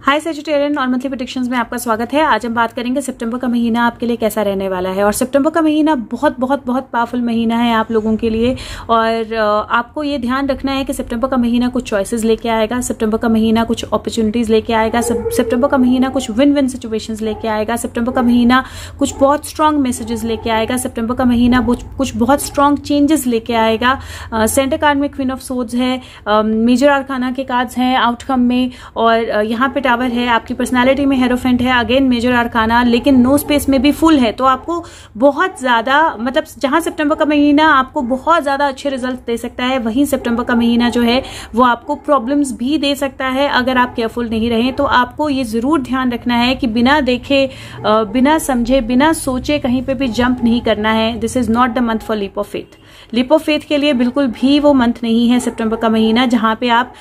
हाय Sagittarian और monthly predictions में आपका स्वागत है। आज हम बात करेंगे सितंबर का महीना आपके लिए कैसा रहने वाला है। और सितंबर का महीना बहुत बहुत बहुत पावरफुल महीना है आप लोगों के लिए। और आपको ये ध्यान रखना है कि सितंबर का महीना कुछ चॉइसेस लेके आएगा, सितंबर का महीना कुछ अपॉर्चुनिटीज लेके आएगा, सितंबर का महीना कुछ विन विन सिचुएशंस लेके आएगा, सितंबर का महीना कुछ बहुत स्ट्रांग मैसेजेस लेके आएगा, सितंबर का महीना कुछ बहुत स्ट्रांग चेंजेस लेके आएगा। सेंटर कार्ड में क्वीन ऑफ सोर्ड्स है, मेजर आर्काना के कार्ड्स हैं आउटकम में, और यहाँ पे टावर है, आपकी पर्सनालिटी में हेरोफेंट है, अगेन मेजर आर्काना, लेकिन नो स्पेस में भी फुल है। तो आपको बहुत ज्यादा मतलब जहां सितंबर का महीना आपको बहुत ज्यादा अच्छे रिजल्ट दे सकता है, वहीं सितंबर का महीना जो है वो आपको प्रॉब्लम्स भी दे सकता है अगर आप केयरफुल नहीं रहें। तो आपको ये जरूर ध्यान रखना है कि बिना देखे, बिना समझे, बिना सोचे कहीं पे भी जंप नहीं करना है। This is not the month for leap of faith. Leap of faith के लिए बिल्कुल भी वो मंथ नहीं है सितंबर का महीना जहां पे आप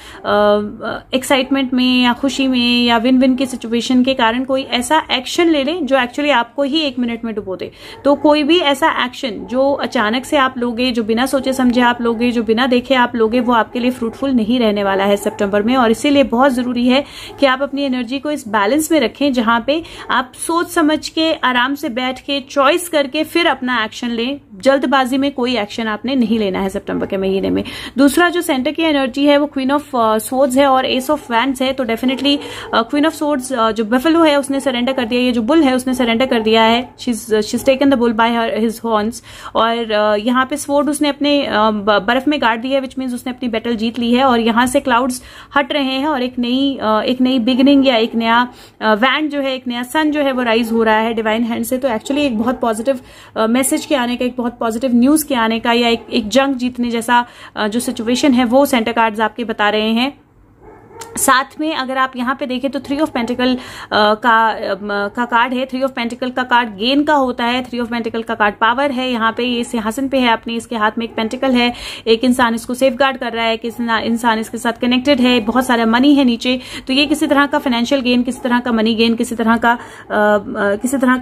एक्साइटमेंट में या खुशी में या विन विन की सिचुएशन के कारण कोई ऐसा एक्शन ले लें जो एक्चुअली आपको ही 1 मिनट में डुबो दे। तो कोई भी ऐसा एक्शन जो अचानक से आप लोगे, जो बिना सोचे समझे आप लोगे, जो बिना देखे आप लोगे, वो आपके लिए फ्रूटफुल नहीं रहने वाला है सितंबर में। और इसीलिए बहुत जरूरी है कि आप अपनी एनर्जी को इस बैलेंस में रखें जहां पे आप सोच समझ के आराम से बैठ के चॉइस करके फिर अपना एक्शन लें। जल्दबाजी में कोई एक्शन आपने नहीं लेना है सितंबर के महीने में। दूसरा जो सेंटर की एनर्जी है वो क्वीन ऑफ सोर्ड्स है और एस ऑफ वैंड्स है। तो डेफिनेटली क्वीन ऑफ सोर्ड्स जो बफेलो है उसने सरेंडर कर दिया, ये जो बुल है उसने सरेंडर कर दिया है। शीज taken the bull by his horns. और यहाँ पे स्वॉर्ड उसने अपने बर्फ में गाड़ दी है, विच मीन्स उसने अपनी बैटल जीत ली है। और यहाँ से क्लाउड्स हट रहे हैं और एक नई बिगिनिंग या एक नया वैंड जो है, एक नया सन जो है वो राइज हो रहा है डिवाइन हैंड से। तो एक्चुअली एक बहुत पॉजिटिव मैसेज के आने का, एक बहुत पॉजिटिव न्यूज के आने का, या एक जंग जीतने जैसा जो सिचुएशन है वो सेंटर कार्ड्स आपके बता रहे हैं। साथ में अगर आप यहाँ पे देखें तो 3 ऑफ पेंटिकल का कार्ड है। 3 ऑफ पेंटिकल का कार्ड गेन का होता है, 3 ऑफ पेंटिकल का कार्ड पावर है। यहाँ पे ये सिंहासन पे है अपने, इसके हाथ में एक पेंटिकल है, एक इंसान इसको सेफगार्ड कर रहा है, कि इंसान इसके साथ कनेक्टेड है, बहुत सारा मनी है नीचे। तो ये किसी तरह का फाइनेंशियल गेन, किसी तरह का मनी गेन, किसी तरह का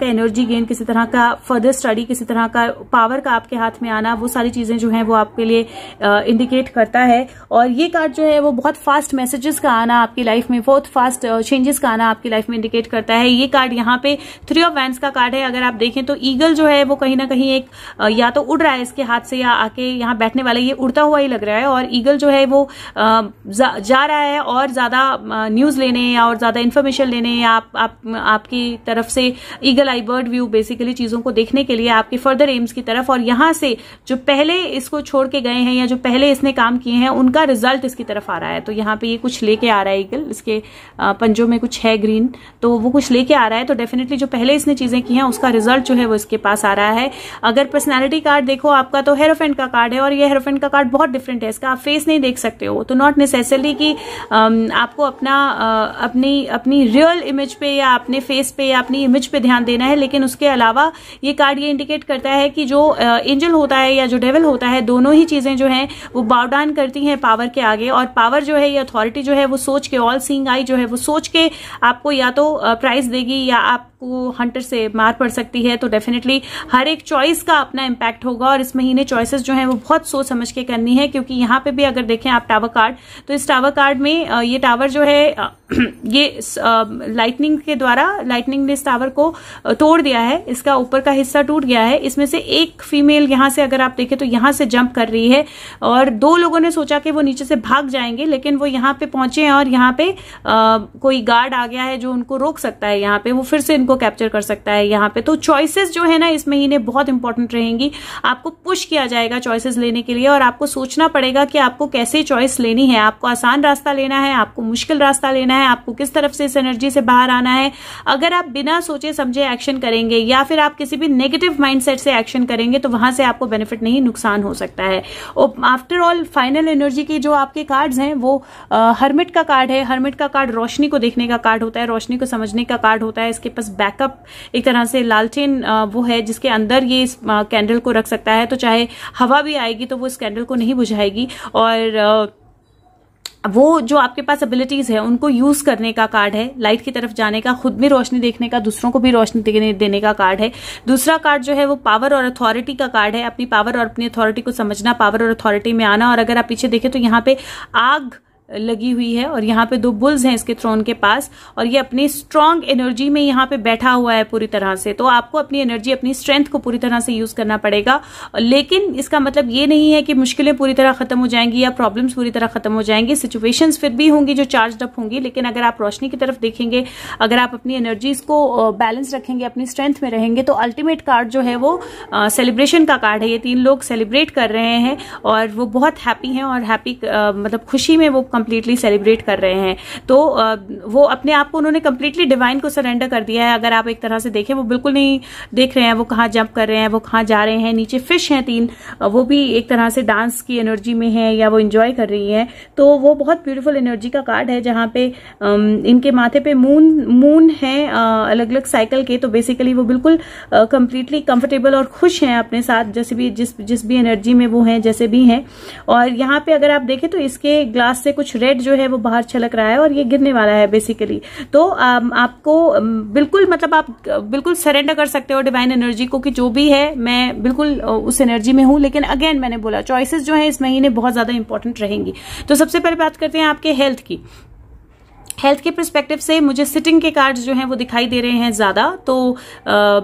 एनर्जी गेन, किसी तरह का फर्दर स्टडी, किसी तरह का पावर का आपके हाथ में आना, वो सारी चीजें जो है वो आपके लिए इंडिकेट करता है। और ये कार्ड जो है वो बहुत फास्ट मैसेजेस का आना आपकी लाइफ में, बहुत फास्ट चेंजेस का आना आपकी लाइफ में इंडिकेट करता है। ये कार्ड यहाँ पे 3 ऑफ वैंड्स का कार्ड है। अगर आप देखें तो ईगल जो है वो कहीं ना कहीं एक या तो उड़ रहा है इसके हाथ से, या आके यहाँ बैठने वाला, ये उड़ता हुआ ही लग रहा है। और ईगल जो है वो जा रहा है और ज्यादा न्यूज लेने या और ज्यादा इन्फॉर्मेशन लेने, या आपकी तरफ से ईगल आई बर्ड व्यू बेसिकली चीजों को देखने के लिए आपके फर्दर एम्स की तरफ। और यहाँ से जो पहले इसको छोड़ के गए हैं या जो पहले इसने काम किए हैं उनका रिजल्ट इसकी तरफ आ रहा है। तो यहाँ पे ये कुछ लेके आ रहा है ईगल, इसके पंजों में कुछ है ग्रीन, तो वो कुछ लेके आ रहा है। तो डेफिनेटली जो पहले इसने चीजें की हैं उसका रिजल्ट जो है वो इसके पास आ रहा है। अगर पर्सनालिटी कार्ड देखो आपका, तो हेरोफेंट का कार्ड है, और ये हेरोफेंट का कार्ड बहुत डिफरेंट है। इसका आप फेस नहीं देख सकते हो, तो नॉट नेसेसरली कि आपको अपनी रियल इमेज पे या अपने फेस पे या अपनी इमेज पे ध्यान देना है। लेकिन उसके अलावा ये कार्ड ये इंडिकेट करता है कि जो एंजल होता है या जो डेविल होता है, दोनों ही चीजें जो है वो बाउ डाउन करती हैं पावर के आगे। और पावर जो है, ये अथॉरिटी जो है वो सोच के, ऑल सीइंग आई जो है वो सोच के आपको या तो प्राइज देगी या आपको हंटर से मार पड़ सकती है। तो डेफिनेटली हर एक चॉइस का अपना इंपैक्ट होगा। और इस महीने चॉइसेस जो है वो बहुत सोच समझ के करनी है, क्योंकि यहाँ पे भी अगर देखें आप टावर कार्ड, तो इस टावर कार्ड में ये टावर जो है ये लाइटनिंग के द्वारा, लाइटनिंग ने इस टावर को तोड़ दिया है, इसका ऊपर का हिस्सा टूट गया है। इसमें से एक फीमेल यहाँ से अगर आप देखें तो यहाँ से जंप कर रही है, और 2 लोगों ने सोचा कि वो नीचे से भाग जाएंगे, लेकिन वो यहाँ पे पहुंचे हैं और यहाँ पे कोई गार्ड आ गया है जो उनको रोक सकता है, यहाँ पे वो फिर से इनको कैप्चर कर सकता है यहाँ पे। तो चॉइसेस जो है ना इस महीने बहुत इंपॉर्टेंट रहेंगी। आपको पुश किया जाएगा चॉइसेस लेने के लिए, और आपको सोचना पड़ेगा कि आपको कैसे चॉइस लेनी है। आपको आसान रास्ता लेना है, आपको मुश्किल रास्ता लेना है, आपको किस तरफ से इस एनर्जी से बाहर आना है। अगर आप बिना सोचे समझे एक्शन करेंगे या फिर आप किसी भी नेगेटिव माइंडसेट से एक्शन करेंगे, तो वहां से आपको बेनिफिट नहीं, नुकसान हो सकता है। और आफ्टर ऑल फाइनल एनर्जी की जो आपके कार्ड्स हैं वो हर्मिट का कार्ड है। हर्मिट का कार्ड रोशनी को देखने का कार्ड होता है, रोशनी को समझने का कार्ड होता है। इसके पास बैकअप एक तरह से लालटेन वो है जिसके अंदर ये इस कैंडल को रख सकता है। तो चाहे हवा भी आएगी तो वो इस कैंडल को नहीं बुझाएगी। और वो जो आपके पास एबिलिटीज है उनको यूज करने का कार्ड है, लाइट की तरफ जाने का, खुद भी रोशनी देखने का, दूसरों को भी रोशनी देने का कार्ड है। दूसरा कार्ड जो है वो पावर और अथॉरिटी का कार्ड है, अपनी पावर और अपनी अथॉरिटी को समझना, पावर और अथॉरिटी में आना। और अगर आप पीछे देखें तो यहाँ पे आग लगी हुई है और यहाँ पे 2 बुल्स हैं इसके थ्रोन के पास, और ये अपनी स्ट्रांग एनर्जी में यहाँ पे बैठा हुआ है पूरी तरह से। तो आपको अपनी एनर्जी, अपनी स्ट्रेंथ को पूरी तरह से यूज करना पड़ेगा, लेकिन इसका मतलब ये नहीं है कि मुश्किलें पूरी तरह खत्म हो जाएंगी या प्रॉब्लम्स पूरी तरह खत्म हो जाएंगी। सिचुएशंस फिर भी होंगी जो चार्ज अप होंगी, लेकिन अगर आप रोशनी की तरफ देखेंगे, अगर आप अपनी एनर्जीज को बैलेंस रखेंगे, अपनी स्ट्रेंथ में रहेंगे, तो अल्टीमेट कार्ड जो है वो सेलिब्रेशन का कार्ड है। ये 3 लोग सेलिब्रेट कर रहे हैं और वो बहुत हैप्पी हैं और हैप्पी मतलब खुशी में वो कंप्लीटली सेलिब्रेट कर रहे हैं। तो वो अपने आप को उन्होंने कंप्लीटली डिवाइन को सरेंडर कर दिया है। अगर आप एक तरह से देखें, वो बिल्कुल नहीं देख रहे हैं वो कहाँ जंप कर रहे हैं, वो कहाँ जा रहे हैं। नीचे फिश हैं 3, वो भी एक तरह से डांस की एनर्जी में है या वो एंजॉय कर रही है। तो वो बहुत ब्यूटीफुल एनर्जी का कार्ड है, जहाँ पे इनके माथे पे मून है अलग अलग साइकिल के। तो बेसिकली वो बिल्कुल कंप्लीटली कंफर्टेबल और खुश हैं अपने साथ, जैसे भी जिस भी एनर्जी में वो हैं, जैसे भी हैं। और यहाँ पे अगर आप देखें तो इसके ग्लास से कुछ रेड जो है वो बाहर छलक रहा है और ये गिरने वाला है बेसिकली। तो आपको बिल्कुल मतलब आप बिल्कुल सरेंडर कर सकते हो डिवाइन एनर्जी को कि जो भी है मैं बिल्कुल उस एनर्जी में हूं। लेकिन अगेन मैंने बोला चॉइसेस जो है इस महीने बहुत ज्यादा इंपॉर्टेंट रहेंगी। तो सबसे पहले बात करते हैं आपके हेल्थ की। हेल्थ के पर्सपेक्टिव से मुझे सिटिंग के कार्ड्स जो हैं वो दिखाई दे रहे हैं ज्यादा। तो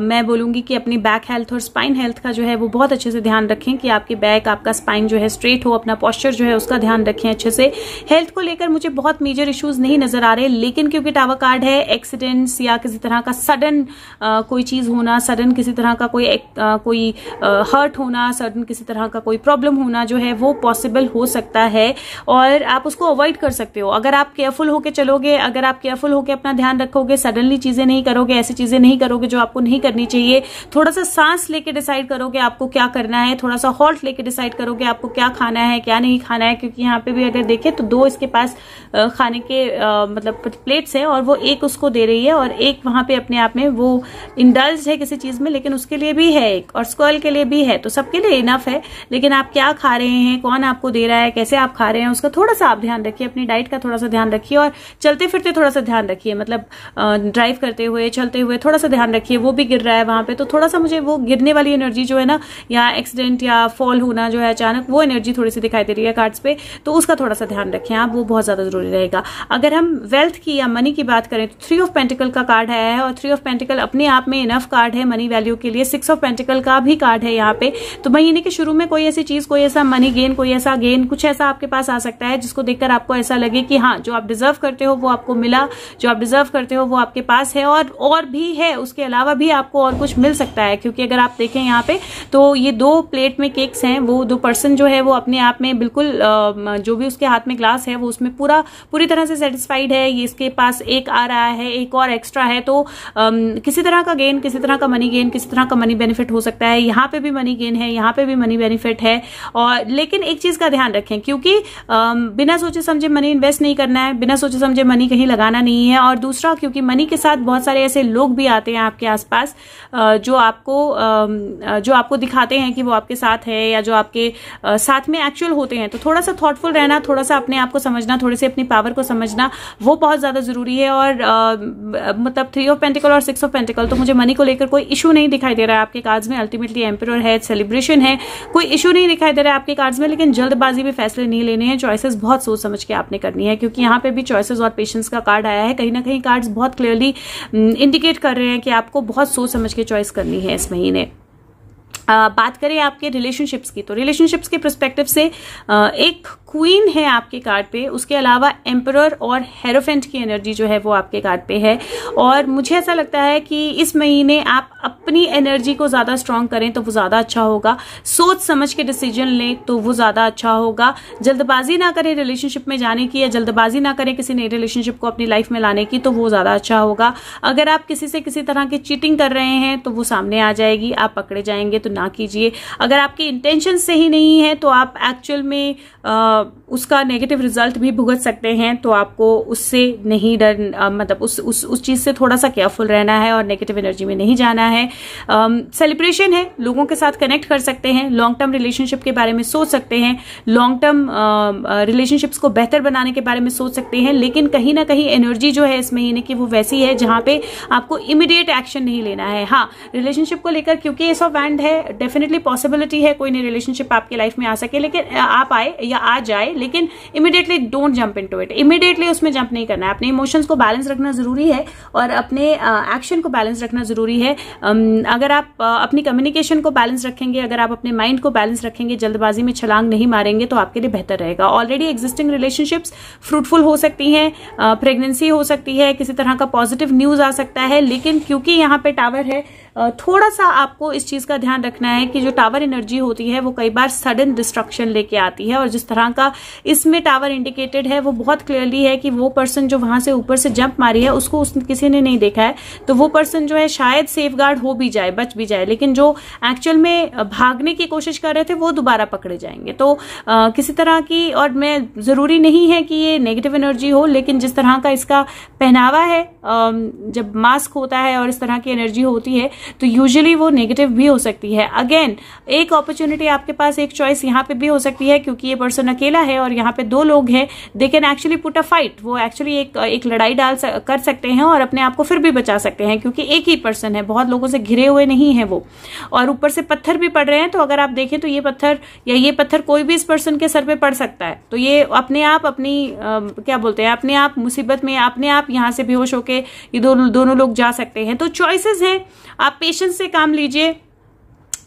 मैं बोलूंगी कि अपनी बैक हेल्थ और स्पाइन हेल्थ का जो है वो बहुत अच्छे से ध्यान रखें कि आपकी बैक, आपका स्पाइन जो है स्ट्रेट हो, अपना पोस्चर जो है उसका ध्यान रखें अच्छे से। हेल्थ को लेकर मुझे बहुत मेजर इश्यूज नहीं नजर आ रहे, लेकिन क्योंकि टावर कार्ड है, एक्सीडेंट्स या किसी तरह का सडन कोई चीज होना, सडन किसी तरह का कोई हर्ट होना, सडन किसी तरह का कोई प्रॉब्लम होना जो है वो पॉसिबल हो सकता है और आप उसको अवॉइड कर सकते हो। अगर आप केयरफुल होकर चलोगे, अगर आप केयरफुल होकर अपना ध्यान रखोगे, सडनली चीजें नहीं करोगे, ऐसी चीजें नहीं करोगे जो आपको नहीं करनी चाहिए, थोड़ा सा सांस लेके डिसाइड करोगे आपको क्या करना है, थोड़ा सा हॉल्ट लेके डिसाइड करोगे आपको क्या खाना है क्या नहीं खाना है। क्योंकि यहाँ पे भी अगर देखें तो 2 इसके पास खाने के मतलब प्लेट्स है और वो एक उसको दे रही है और एक वहां पे अपने आप में वो इंडल्ज है किसी चीज में, लेकिन उसके लिए भी है एक और स्क्वाल के लिए भी है। तो सबके लिए इनफ है, लेकिन आप क्या खा रहे हैं, कौन आपको दे रहा है, कैसे आप खा रहे हैं, उसका थोड़ा सा आप ध्यान रखिए। अपनी डाइट का थोड़ा सा ध्यान रखिए और चलते फिरते थोड़ा सा ध्यान रखिए, मतलब ड्राइव करते हुए, चलते हुए थोड़ा सा ध्यान रखिए। वो भी गिर रहा है वहां पे, तो थोड़ा सा मुझे वो गिरने वाली एनर्जी जो है ना, या एक्सीडेंट या फॉल होना जो है अचानक, वो एनर्जी थोड़ी सी दिखाई दे रही है कार्ड्स पे, तो उसका थोड़ा सा ध्यान रखें आप, वो बहुत ज्यादा जरूरी रहेगा। अगर हम वेल्थ की या मनी की बात करें तो 3 ऑफ पेंटिकल का कार्ड आया है और 3 ऑफ पेंटिकल अपने आप में इनफ कार्ड है मनी वैल्यू के लिए। 6 ऑफ पेंटिकल का भी कार्ड है यहाँ पे। तो महीने के शुरू में कोई ऐसी चीज, कोई ऐसा मनी गेन, कोई ऐसा गेन, कुछ ऐसा आपके पास आ सकता है जिसको देखकर आपको ऐसा लगे कि हाँ, जो आप डिजर्व करते हो वो आपको मिला, जो आप डिजर्व करते हो वो आपके पास है और भी है, उसके अलावा भी आपको और कुछ मिल सकता है। क्योंकि अगर आप देखें यहाँ पे तो ये 2 प्लेट में केक्स हैं, वो 2 पर्सन जो है वो अपने आप में बिल्कुल जो भी उसके हाथ में ग्लास है वो उसमें पूरी तरह से सेटिस्फाइड है। ये इसके पास एक आ रहा है, एक और एक्स्ट्रा है। तो किसी तरह का गेन, किसी तरह का मनी गेन, किसी तरह का मनी बेनिफिट हो सकता है। यहाँ पे भी मनी गेन है, यहाँ पे भी मनी बेनिफिट है। और लेकिन एक चीज का ध्यान रखें, क्योंकि बिना सोचे समझे मनी इन्वेस्ट नहीं करना है, बिना सोचे समझे मनी कहीं लगाना नहीं है। और दूसरा, क्योंकि मनी के साथ बहुत सारे ऐसे लोग भी आते हैं आपके आसपास जो आपको दिखाते हैं कि वो आपके साथ है या जो आपके साथ में एक्चुअल होते हैं। तो थोड़ा सा थॉटफुल रहना, थोड़ा सा अपने आप को समझना, थोड़ी सी अपनी पावर को समझना, वो बहुत ज्यादा जरूरी है। और मतलब 3 ऑफ पेंटिकल और 6 ऑफ पेंटिकल, तो मुझे मनी को लेकर कोई इशू नहीं दिखाई दे रहा है आपके कार्ड्स में। अल्टीमेटली एम्परर है, सेलिब्रेशन है, कोई इशू नहीं दिखाई दे रहा है आपके कार्ड्स में। लेकिन जल्दबाजी में फैसले नहीं लेने हैं, चॉइसेस बहुत सोच समझ के आपने करनी है। क्योंकि यहाँ पे भी चॉइसेस और पेशेंस का कार्ड आया है। कहीं ना कहीं कार्ड्स बहुत क्लियरली इंडिकेट कर रहे हैं कि आपको बहुत सोच समझ के चॉइस करनी है इस महीने। बात करें आपके रिलेशनशिप्स की, तो रिलेशनशिप्स के पर्सपेक्टिव से एक क्वीन है आपके कार्ड पे, उसके अलावा एम्परर और हेरोफेंट की एनर्जी जो है वो आपके कार्ड पे है। और मुझे ऐसा लगता है कि इस महीने आप अपनी एनर्जी को ज्यादा स्ट्रांग करें तो वो ज्यादा अच्छा होगा। सोच समझ के डिसीजन लें तो वो ज्यादा अच्छा होगा। जल्दबाजी ना करें रिलेशनशिप में जाने की, या जल्दबाजी ना करें किसी नई रिलेशनशिप को अपनी लाइफ में लाने की, तो वो ज्यादा अच्छा होगा। अगर आप किसी से किसी तरह की चीटिंग कर रहे हैं तो वो सामने आ जाएगी, आप पकड़े जाएंगे, तो ना कीजिए। अगर आपकी इंटेंशन सही नहीं है तो आप एक्चुअल में उसका नेगेटिव रिजल्ट भी भुगत सकते हैं। तो आपको उससे नहीं मतलब उस चीज से थोड़ा सा केयरफुल रहना है और नेगेटिव एनर्जी में नहीं जाना है। सेलिब्रेशन है, लोगों के साथ कनेक्ट कर सकते हैं, लॉन्ग टर्म रिलेशनशिप के बारे में सोच सकते हैं, लॉन्ग टर्म रिलेशनशिप्स को बेहतर बनाने के बारे में सोच सकते हैं। लेकिन कहीं ना कहीं एनर्जी जो है इस महीने की वो वैसी है जहां पे आपको इमीडिएट एक्शन नहीं लेना है। हाँ, रिलेशनशिप को लेकर क्योंकि एस ऑफ हैंड है, डेफिनेटली पॉसिबिलिटी है कोई नई रिलेशनशिप आपकी लाइफ में आ सके, लेकिन आप आए या आ जाए, लेकिन immediately don't jump into it, immediately उसमें जंप नहीं करना है। अपने इमोशंस को बैलेंस रखना जरूरी है और अपने एक्शन को बैलेंस रखना जरूरी है। अगर आप अपनी कम्युनिकेशन को बैलेंस रखेंगे, अगर आप अपने माइंड को बैलेंस रखेंगे, जल्दबाजी में छलांग नहीं मारेंगे, तो आपके लिए बेहतर रहेगा। ऑलरेडी एग्जिस्टिंग रिलेशनशिप्स फ्रूटफुल हो सकती हैं, प्रेगनेंसी हो सकती है, किसी तरह का पॉजिटिव न्यूज आ सकता है, लेकिन क्योंकि यहाँ पे टावर है, थोड़ा सा आपको इस चीज का ध्यान रखना है कि जो टावर एनर्जी होती है वो कई बार सडन डिस्ट्रक्शन लेके आती है, और जिस तरह का इसमें टावर इंडिकेटेड है वो बहुत क्लियरली है कि वो पर्सन जो वहां से ऊपर से जंप मारी है उसको किसी ने नहीं देखा है, तो वो पर्सन जो है शायद सेफगार्ड हो भी जाए, बच भी जाए, लेकिन जो एक्चुअल में भागने की कोशिश कर रहे थे वो दोबारा पकड़े जाएंगे। तो किसी तरह की, और मैं जरूरी नहीं है कि ये नेगेटिव एनर्जी हो, लेकिन जिस तरह का इसका पहनावा है, जब मास्क होता है और इस तरह की एनर्जी होती है तो यूजुअली वो नेगेटिव भी हो सकती है। अगेन एक अपॉर्चुनिटी आपके पास, एक चॉइस यहाँ पे भी हो सकती है, क्योंकि ये पर्सन अकेला है और यहाँ पे दो लोग हैं, they can actually put a fight, वो एक्चुअली एक लड़ाई कर सकते हैं और अपने आप को फिर भी बचा सकते हैं, क्योंकि एक ही पर्सन है, बहुत लोगों से घिरे हुए नहीं है वो, और ऊपर से पत्थर भी पड़ रहे हैं। तो अगर आप देखें तो ये पत्थर या ये पत्थर कोई भी इस पर्सन के सर पे पड़ सकता है, तो ये अपने आप अपनी क्या बोलते हैं, अपने आप मुसीबत में, अपने आप यहाँ से बेहोश होके ये दोनों लोग जा सकते हैं। तो चॉइसेस हैं, आप पेशेंस से काम लीजिए।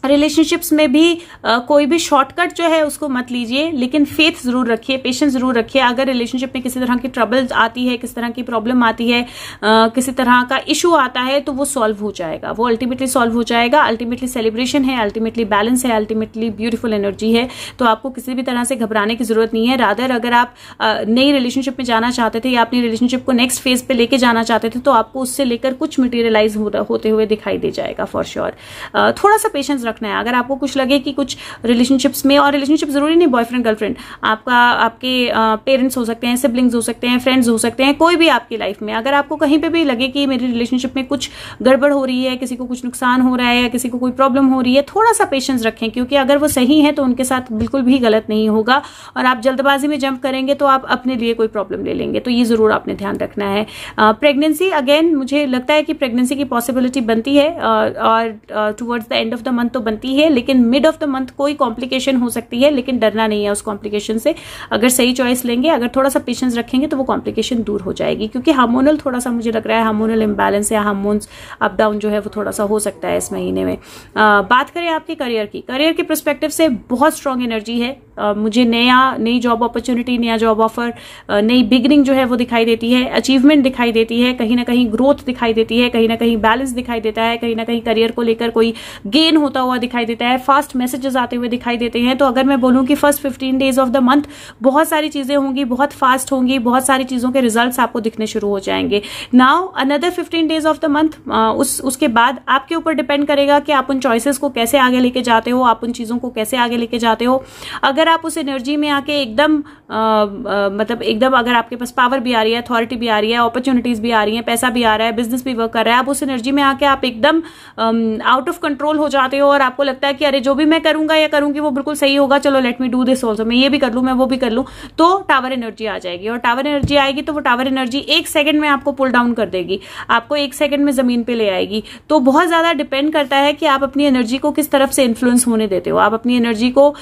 रिलेशनशिप्स में भी कोई भी शॉर्टकट जो है उसको मत लीजिए, लेकिन फेथ जरूर रखिए, पेशेंस जरूर रखिए। अगर रिलेशनशिप में किसी तरह की ट्रबल आती है, किसी तरह की प्रॉब्लम आती है, किसी तरह का इशू आता है, तो वो सॉल्व हो जाएगा, वो अल्टीमेटली सॉल्व हो जाएगा। अल्टीमेटली सेलिब्रेशन है, अल्टीमेटली बैलेंस है, अल्टीमेटली ब्यूटीफुल एनर्जी है। तो आपको किसी भी तरह से घबराने की जरूरत नहीं है। रादर अगर आप नई रिलेशनशिप में जाना चाहते थे या अपनी रिलेशनशिप को नेक्स्ट फेज पे लेके जाना चाहते थे, तो आपको उससे लेकर कुछ मटीरियलाइज होते हुए दिखाई दे जाएगा फॉर श्योर। थोड़ा सा पेशेंस रखना है। अगर आपको कुछ लगे कि कुछ रिलेशनशिप्स में, और रिलेशनशिप जरूरी नहीं बॉयफ्रेंड गर्लफ्रेंड, आपके पेरेंट्स हो सकते हैं, सिबलिंग्स हो सकते हैं, फ्रेंड्स हो सकते हैं, कोई भी आपकी लाइफ में, अगर आपको कहीं पे भी लगे कि मेरी रिलेशनशिप में कुछ गड़बड़ हो रही है, किसी को कुछ नुकसान हो रहा है या किसी को कोई प्रॉब्लम हो रही है, थोड़ा सा पेशेंस रखें, क्योंकि अगर वो सही है तो उनके साथ बिल्कुल भी गलत नहीं होगा, और आप जल्दबाजी में जंप करेंगे तो आप अपने लिए कोई प्रॉब्लम ले लेंगे। तो ये जरूर आपने ध्यान रखना है। प्रेगनेंसी, अगेन मुझे लगता है कि प्रेगनेंसी की पॉसिबिलिटी बनती है, और towards the end of the month तो बनती है, लेकिन मिड ऑफ द मंथ कोई कॉम्प्लिकेशन हो सकती है, लेकिन डरना नहीं है उस कॉम्प्लिकेशन से। अगर सही चॉइस लेंगे, अगर थोड़ा सा पेशेंस रखेंगे, तो वो कॉम्प्लिकेशन दूर हो जाएगी, क्योंकि हार्मोनल थोड़ा सा मुझे लग रहा है हार्मोनल इम्बैलेंस या हार्मोन्स अप डाउन जो है वो थोड़ा सा हो सकता है इस महीने में। बात करें आपके करियर की, करियर के पर्सपेक्टिव से बहुत स्ट्रांग एनर्जी है। मुझे नई जॉब अपॉर्चुनिटी, नया जॉब ऑफर, नई बिगनिंग जो है वो दिखाई देती है, अचीवमेंट दिखाई देती है, कहीं ना कहीं ग्रोथ दिखाई देती है, कहीं ना कहीं बैलेंस दिखाई देता है, कहीं ना कहीं करियर को लेकर कोई गेन होता हुआ दिखाई देता है, फास्ट मैसेजेस आते हुए दिखाई देते हैं। तो अगर मैं बोलूं कि first 15 days of the month बहुत सारी चीजें होंगी, बहुत फास्ट होंगी, बहुत सारी चीजों के रिजल्ट्स आपको दिखने शुरू हो जाएंगे। Now another 15 days of the month, उसके बाद आपके ऊपर डिपेंड करेगा कि आप उन चॉइसेस को कैसे आगे लेके जाते हो, आप उन चीजों को कैसे आगे लेके जाते हो। अगर आप उस एनर्जी में आके एकदम मतलब एकदम, अगर आपके पास पावर भी आ रही है, अथॉरिटी भी आ रही है, अपॉर्चुनिटीज भी आ रही है, पैसा भी आ रहा है, बिजनेस भी वर्क कर रहा है, आप उस एनर्जी में आके आप एकदम आउट ऑफ कंट्रोल हो जाते हो, और आपको लगता है कि अरे जो भी मैं करूंगा या करूंगी वो बिल्कुल सही होगा, चलो let me do this also, मैं ये भी कर लूं, मैं वो भी कर लूं, तो टावर एनर्जी आ जाएगी। और टावर एनर्जी आएगी तो वो टावर एनर्जी 1 सेकंड में आपको पुल डाउन कर देगी, आपको 1 सेकंड में जमीन पे ले आएगी। तो बहुत ज्यादा डिपेंड करता है कि आप अपनी एनर्जी को किस तरफ से इन्फ्लुएंस होने देते हो। आप अपनी एनर्जी को,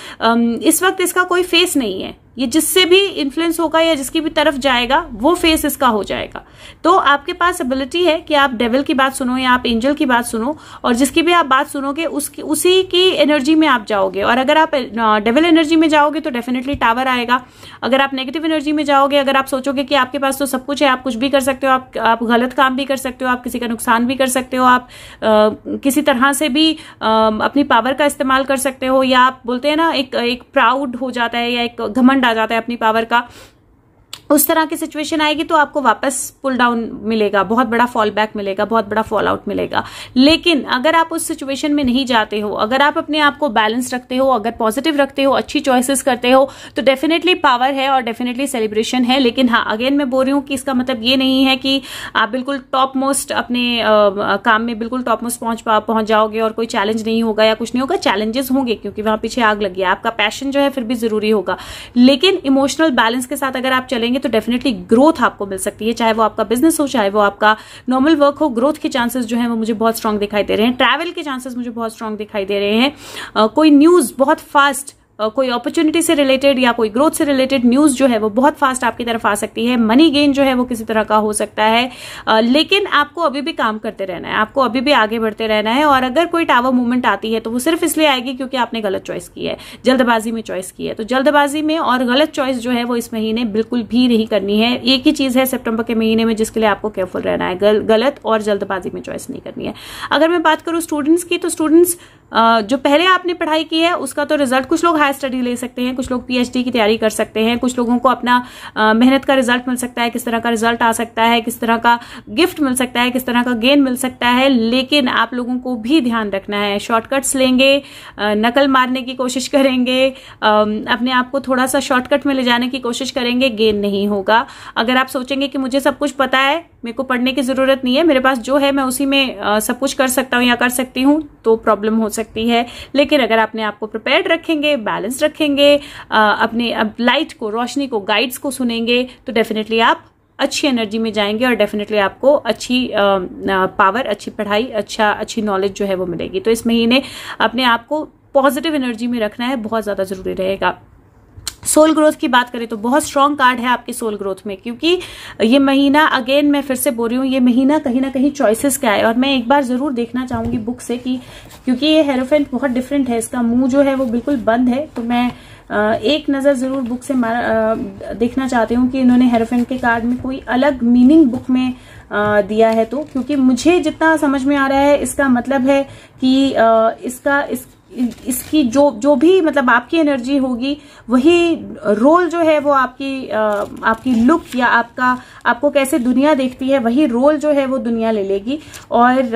इस वक्त इसका कोई फेस नहीं है, ये जिससे भी इन्फ्लुएंस होगा या जिसकी भी तरफ जाएगा वो फेस इसका हो जाएगा। तो आपके पास एबिलिटी है कि आप डेविल की बात सुनो या आप एंजल की बात सुनो, और जिसकी भी आप बात सुनोगे उसी की एनर्जी में आप जाओगे। और अगर आप डेविल एनर्जी में जाओगे तो डेफिनेटली टावर आएगा। अगर आप नेगेटिव एनर्जी में जाओगे, अगर आप सोचोगे कि आपके पास तो सब कुछ है, आप कुछ भी कर सकते हो, आप गलत काम भी कर सकते हो, आप किसी का नुकसान भी कर सकते हो, आप किसी तरह से भी अपनी पावर का इस्तेमाल कर सकते हो, या आप बोलते हैं ना एक प्राउड हो जाता है या एक घमंड आ जाता है अपनी पावर का, उस तरह की सिचुएशन आएगी तो आपको वापस पुल डाउन मिलेगा, बहुत बड़ा फॉल बैक मिलेगा, बहुत बड़ा फॉल आउट मिलेगा। लेकिन अगर आप उस सिचुएशन में नहीं जाते हो, अगर आप अपने आप को बैलेंस रखते हो, अगर पॉजिटिव रखते हो, अच्छी चॉइसेस करते हो, तो डेफिनेटली पावर है और डेफिनेटली सेलिब्रेशन है। लेकिन हाँ, अगेन मैं बोल रही हूँ कि इसका मतलब ये नहीं है कि आप बिल्कुल टॉप मोस्ट अपने काम में बिल्कुल टॉप मोस्ट पहुंच जाओगे और कोई चैलेंज नहीं होगा या कुछ नहीं होगा। चैलेंजेस होंगे क्योंकि वहां पीछे आग लगी है, आपका पैशन जो है फिर भी जरूरी होगा। लेकिन इमोशनल बैलेंस के साथ अगर आप चलेंगे तो डेफिनेटली ग्रोथ आपको मिल सकती है, चाहे वो आपका बिजनेस हो, चाहे वो आपका नॉर्मल वर्क हो। ग्रोथ के चांसेस जो है वो मुझे बहुत स्ट्रांग दिखाई दे रहे हैं। ट्रैवल के चांसेस मुझे बहुत स्ट्रांग दिखाई दे रहे हैं। कोई न्यूज बहुत फास्ट कोई अपॉर्चुनिटी से रिलेटेड या कोई ग्रोथ से रिलेटेड न्यूज जो है वो बहुत फास्ट आपकी तरफ आ सकती है। मनी गेन जो है वो किसी तरह का हो सकता है, लेकिन आपको अभी भी काम करते रहना है, आपको अभी भी आगे बढ़ते रहना है। और अगर कोई टावर मूवमेंट आती है तो वो सिर्फ इसलिए आएगी क्योंकि आपने गलत चॉइस की है, जल्दबाजी में चॉइस की है। तो जल्दबाजी में और गलत चॉइस जो है वो इस महीने बिल्कुल भी नहीं करनी है। एक ही चीज है सितंबर के महीने में जिसके लिए आपको केयरफुल रहना है, गलत और जल्दबाजी में चॉइस नहीं करनी है। अगर मैं बात करूं स्टूडेंट्स की, तो स्टूडेंट्स जो पहले आपने पढ़ाई की है उसका तो रिजल्ट, कुछ लोग हायर स्टडी ले सकते हैं, कुछ लोग पीएचडी की तैयारी कर सकते हैं, कुछ लोगों को अपना मेहनत का रिजल्ट मिल सकता है, किस तरह का रिजल्ट आ सकता है, किस तरह का गिफ्ट मिल सकता है, किस तरह का गेन मिल सकता है। लेकिन आप लोगों को भी ध्यान रखना है, शॉर्टकट्स लेंगे, नकल मारने की कोशिश करेंगे, अपने आप को थोड़ा सा शॉर्टकट में ले जाने की कोशिश करेंगे, गेन नहीं होगा। अगर आप सोचेंगे कि मुझे सब कुछ पता है, मेरे को पढ़ने की जरूरत नहीं है, मेरे पास जो है मैं उसी में सब कुछ कर सकता हूँ या कर सकती हूँ, तो प्रॉब्लम हो सकती है। लेकिन अगर अपने आप को प्रिपेयर्ड रखेंगे, बैलेंस रखेंगे, अपने लाइट को, रोशनी को, गाइड्स को सुनेंगे, तो डेफिनेटली आप अच्छी एनर्जी में जाएंगे और डेफिनेटली आपको अच्छी पावर, अच्छी पढ़ाई, अच्छी नॉलेज जो है वो मिलेगी। तो इस महीने अपने आप को पॉजिटिव एनर्जी में रखना है, बहुत ज्यादा जरूरी रहेगा। सोल ग्रोथ की बात करें तो बहुत स्ट्रांग कार्ड है आपकी सोल ग्रोथ में, क्योंकि ये महीना, अगेन मैं फिर से बोल रही हूँ, ये महीना कहीं ना कहीं चॉइसेस का है। और मैं एक बार जरूर देखना चाहूंगी बुक से कि, क्योंकि ये हेरोफेंट बहुत डिफरेंट है, इसका मुंह जो है वो बिल्कुल बंद है, तो मैं एक नजर जरूर बुक से देखना चाहती हूँ कि इन्होंने हेरोफेंट के कार्ड में कोई अलग मीनिंग बुक में दिया है। तो क्योंकि मुझे जितना समझ में आ रहा है, इसका मतलब है कि इसकी जो भी मतलब आपकी एनर्जी होगी, वही रोल जो है वो आपकी लुक या आपको कैसे दुनिया देखती है, वही रोल जो है वो दुनिया ले लेगी। और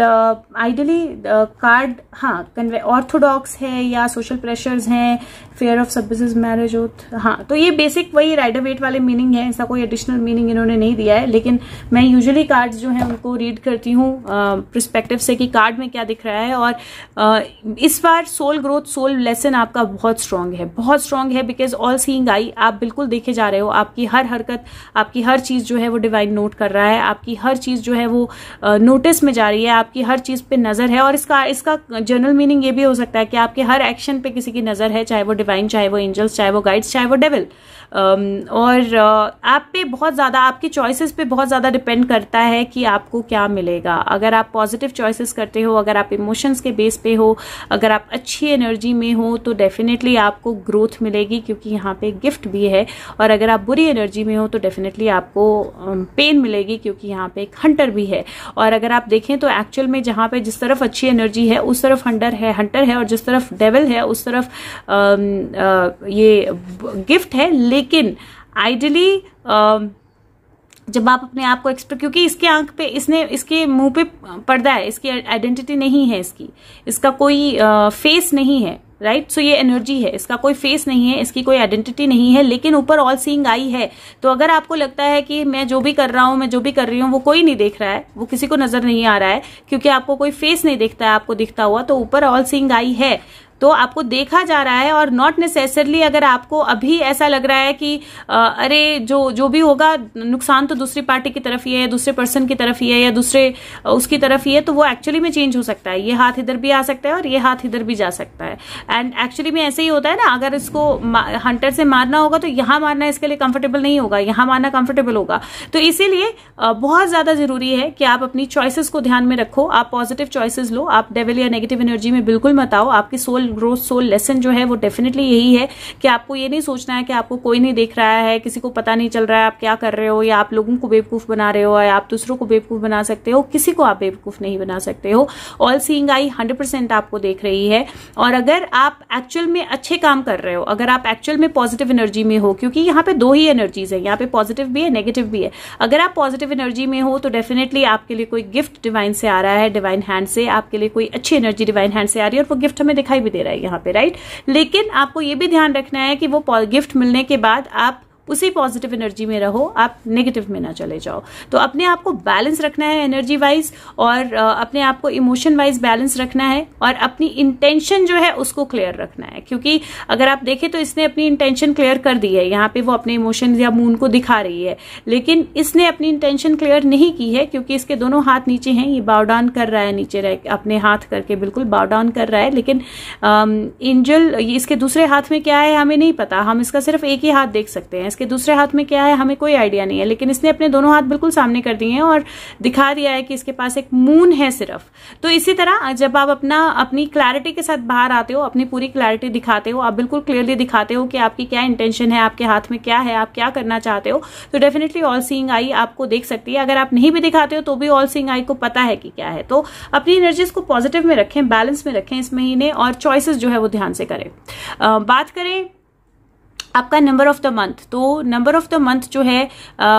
आइडियली कार्ड, हाँ, ऑर्थोडॉक्स है या सोशल प्रेशर्स हैं, fair of submissive marriage oath, हाँ, तो ये बेसिक वही राइडर वेट वाले मीनिंग है, ऐसा कोई एडिशनल मीनिंग इन्होंने नहीं दिया है। लेकिन मैं यूजुअली कार्ड्स जो है उनको रीड करती हूँ पर्सपेक्टिव से कि कार्ड में क्या दिख रहा है। और इस बार सोल ग्रोथ, सोल लेसन आपका बहुत स्ट्रांग है, बहुत स्ट्रांग है, बिकॉज ऑल सीइंग आई, आप बिल्कुल देखे जा रहे हो, आपकी हर हरकत, आपकी हर चीज जो है वो डिवाइन नोट कर रहा है, आपकी हर चीज जो है वो नोटिस में जा रही है, आपकी हर चीज पे नजर है। और इसका जनरल मीनिंग ये भी हो सकता है कि आपके हर एक्शन पे किसी की नजर है, चाहे वो डिवाइन, चाहे वो एंजल्स, चाहे वो गाइड्स, चाहे वो डेविल। और आप पे बहुत ज्यादा, आपकी चॉइसेस पे बहुत ज्यादा डिपेंड करता है कि आपको क्या मिलेगा। अगर आप पॉजिटिव चॉइसेस करते हो, अगर आप इमोशंस के बेस पे हो, अगर आप अच्छी एनर्जी में हो, तो डेफिनेटली आपको ग्रोथ मिलेगी, क्योंकि यहाँ पे गिफ्ट भी है। और अगर आप बुरी एनर्जी में हो तो डेफिनेटली आपको पेन मिलेगी, क्योंकि यहाँ पे एक हंटर भी है। और अगर आप देखें तो एक्चुअल में जहाँ पे जिस तरफ अच्छी एनर्जी है उस तरफ हंटर है, और जिस तरफ डेविल है उस तरफ ये गिफ्ट है। लेकिन आइडियली जब आप अपने आप को क्योंकि इसके आंख पे, इसके मुंह पे पर्दा है, इसकी आइडेंटिटी नहीं है, इसका कोई फेस नहीं है, राइट। सो ये एनर्जी है, इसका कोई फेस नहीं है, इसकी कोई आइडेंटिटी नहीं है, लेकिन ऊपर ऑल सीइंग आई है। तो अगर आपको लगता है कि मैं जो भी कर रहा हूं, मैं जो भी कर रही हूँ वो कोई नहीं देख रहा है, वो किसी को नजर नहीं आ रहा है, क्योंकि आपको कोई फेस नहीं दिखता है आपको दिखता हुआ, तो ऊपर ऑल सीइंग आई है, तो आपको देखा जा रहा है। और नॉट नेसेसरली अगर आपको अभी ऐसा लग रहा है कि अरे जो भी होगा नुकसान तो दूसरी पार्टी की तरफ ही है, दूसरे पर्सन की तरफ ही है, या दूसरे उसकी तरफ ही है, तो वो एक्चुअली में चेंज हो सकता है। ये हाथ इधर भी आ सकता है और ये हाथ इधर भी जा सकता है। एंड एक्चुअली में ऐसे ही होता है ना, अगर इसको हंटर से मारना होगा तो यहाँ मारना इसके लिए कंफर्टेबल नहीं होगा, यहाँ मारना कंफर्टेबल होगा। तो इसीलिए बहुत ज्यादा जरूरी है कि आप अपनी चॉइसेस को ध्यान में रखो, आप पॉजिटिव चॉइसेस लो, आप डेविल या नेगेटिव एनर्जी में बिल्कुल मत आओ। आपकी सोल ग्रोथ, सोल लेसन जो है वो डेफिनेटली यही है कि आपको ये नहीं सोचना है कि आपको कोई नहीं देख रहा है, किसी को पता नहीं चल रहा है आप क्या कर रहे हो, या आप लोगों को बेवकूफ बना रहे हो, या आप दूसरों को बेवकूफ बना सकते हो। किसी को आप बेवकूफ नहीं बना सकते हो। ऑल सीइंग आई 100% आपको देख रही है। और अगर आप एक्चुअल में अच्छे काम कर रहे हो, अगर आप एक्चुअल में पॉजिटिव एनर्जी में हो, क्योंकि यहाँ पे दो ही एनर्जीज है, यहाँ पे पॉजिटिव भी है, नेगेटिव भी है। अगर आप पॉजिटिव एनर्जी में हो तो डेफिनेटली आपके लिए कोई गिफ्ट डिवाइन से आ रहा है, डिवाइन हैंड से आपके लिए कोई अच्छी एनर्जी डिवाइन हैंड से आ रही है, और वो गिफ्ट हमें दिखाई भी दे रहा है यहाँ पे, राइट। लेकिन आपको ये भी ध्यान रखना है कि वो गिफ्ट मिलने के बाद आप उसी पॉजिटिव एनर्जी में रहो, आप नेगेटिव में ना चले जाओ। तो अपने आप को बैलेंस रखना है एनर्जी वाइज, और अपने आप को इमोशन वाइज बैलेंस रखना है, और अपनी इंटेंशन जो है उसको क्लियर रखना है। क्योंकि अगर आप देखें तो इसने अपनी इंटेंशन क्लियर कर दी है, यहाँ पे वो अपने इमोशन या मून को दिखा रही है, लेकिन इसने अपनी इंटेंशन क्लियर नहीं की है, क्योंकि इसके दोनों हाथ नीचे हैं, ये बाउ डाउन कर रहा है, नीचे रह अपने हाथ करके बिल्कुल बाउ डाउन कर रहा है। लेकिन एंजल इसके दूसरे हाथ में क्या है हमें नहीं पता, हम इसका सिर्फ एक ही हाथ देख सकते हैं, इसके दूसरे हाथ में क्या है हमें कोई आइडिया नहीं है। लेकिन इसने अपने दोनों हाथ बिल्कुल सामने कर दिए हैं और दिखा दिया है कि इसके पास एक मून है सिर्फ। तो इसी तरह जब आप अपनी क्लैरिटी के साथ बाहर आते हो, अपनी पूरी क्लैरिटी दिखाते हो, आप बिल्कुल क्लियरली दिखाते हो कि आपकी क्या इंटेंशन है, आपके हाथ में क्या है, आप क्या करना चाहते हो, तो डेफिनेटली ऑल सीइंग आई आपको देख सकती है। अगर आप नहीं भी दिखाते हो तो भी ऑल सीइंग आई को पता है कि क्या है। तो अपनी एनर्जीज को पॉजिटिव में रखें, बैलेंस में रखें इस महीने, और चॉइसेस जो है वो ध्यान से करें। बात करें आपका नंबर ऑफ द मंथ, तो नंबर ऑफ द मंथ जो है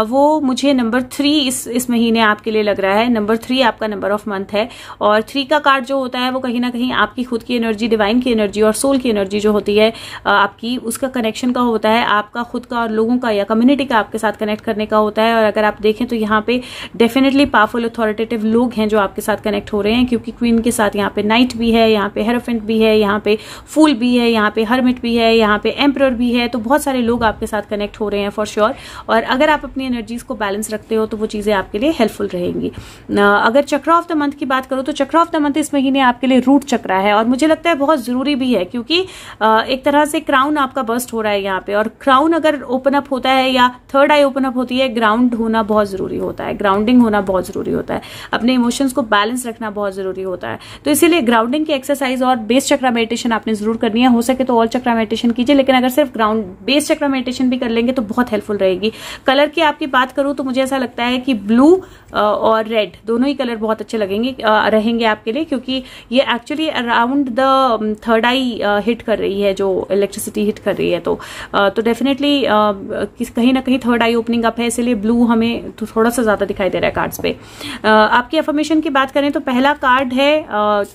वो मुझे नंबर 3 इस महीने आपके लिए लग रहा है। नंबर 3 आपका नंबर ऑफ मंथ है, और 3 का कार्ड जो होता है वो कहीं ना कहीं आपकी खुद की एनर्जी, डिवाइन की एनर्जी और सोल की एनर्जी जो होती है आपकी, उसका कनेक्शन का होता है, आपका खुद का और लोगों का या कम्युनिटी का आपके साथ कनेक्ट करने का होता है। और अगर आप देखें तो यहाँ पे डेफिनेटली पावरफुल अथॉरिटेटिव लोग हैं जो आपके साथ कनेक्ट हो रहे हैं, क्योंकि क्वीन के साथ यहाँ पे नाइट भी है, यहाँ पे हेरोफेंट भी है, यहाँ पे फूल भी है, यहाँ पे हर्मिट भी है, यहाँ पे एम्परर भी है। तो बहुत सारे लोग आपके साथ कनेक्ट हो रहे हैं फॉर श्योर। और अगर आप अपनी एनर्जीज को बैलेंस रखते हो तो वो चीजें आपके लिए हेल्पफुल रहेंगी। अगर चक्र ऑफ द मंथ की बात करूं तो चक्र ऑफ द मंथ इस महीने आपके लिए रूट चक्र है, और मुझे लगता है बहुत जरूरी भी है, क्योंकि एक तरह से क्राउन आपका बर्स्ट हो रहा है यहाँ पे, और क्राउन अगर ओपन अप होता है या थर्ड आई ओपन अप होती है, ग्राउंड होना बहुत जरूरी होता है, ग्राउंडिंग होना बहुत जरूरी होता है, अपने इमोशंस को बैलेंस रखना बहुत जरूरी होता है। तो इसीलिए ग्राउंडिंग की एक्सरसाइज और बेस चक्र मेडिटेशन आपने जरूर करनी है। हो सके तो ऑल चक्र मेडिटेशन कीजिए, लेकिन अगर सिर्फ ग्राउंड बेस चक्र मेडिटेशन भी कर लेंगे तो बहुत हेल्पफुल रहेगी। कलर की आपकी बात करूं तो मुझे ऐसा लगता है कि ब्लू और रेड दोनों ही कलर बहुत अच्छे लगेंगे रहेंगे आपके लिए, क्योंकि ये actually around the third I hit कर रही है, जो इलेक्ट्रिसिटी हिट कर रही है। तो डेफिनेटली कहीं ना कहीं थर्ड आई ओपनिंग अप है, इसलिए ब्लू हमें तो थोड़ा सा ज्यादा दिखाई दे रहा है कार्ड्स पे। आपकी अफर्मेशन की बात करें तो पहला कार्ड है